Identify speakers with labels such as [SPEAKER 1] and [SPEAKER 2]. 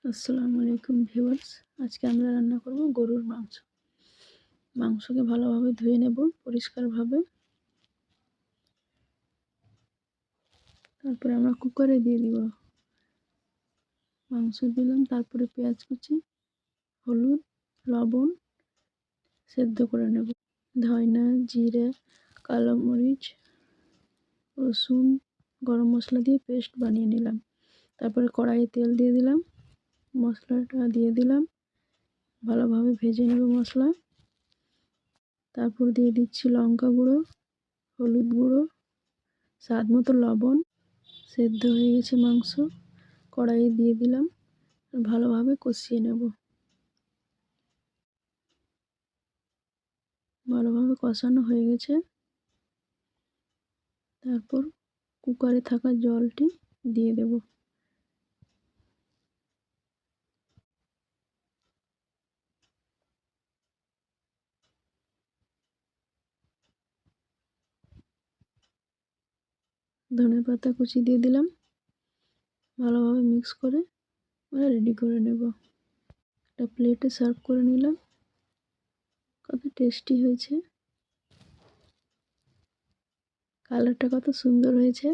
[SPEAKER 1] আসসালামু আলাইকুম ভিউয়ার্স। আজকে আমরা রান্না করব গরুর মাংস। মাংসকে ভালোভাবে ধুয়ে নেব পরিষ্কারভাবে। তারপরে আমরা কুকারে দিয়ে দিব। মাংস দিলাম, তারপরে পেঁয়াজ কুচি, হলুদ, লবণ সেদ্ধ করে নেব। ধনিয়া, জিরে, কালো মরিচ, রসুন, গরম মশলা দিয়ে পেস্ট বানিয়ে নিলাম। তারপরে কড়াইয়ে তেল দিয়ে দিলাম, মশলাটা দিয়ে দিলাম, ভালোভাবে ভেজে নেব মশলা। তারপর দিয়ে দিচ্ছি লঙ্কা গুঁড়ো, হলুদ গুঁড়ো, স্বাদ মতো লবণ। সেদ্ধ হয়ে গেছে মাংস, কড়াইয়ে দিয়ে দিলাম, ভালোভাবে কষিয়ে নেব। ভালোভাবে কষানো হয়ে গেছে। তারপর কুকারে থাকা জলটি দিয়ে দেব। ধনেপাতা কুচি দিয়ে দিলাম, ভালোভাবে মিক্স করে রেডি করে নেব। একটা প্লেটে সার্ভ করে নিলাম। কত টেস্টি হয়েছে, কালারটা কত সুন্দর হয়েছে।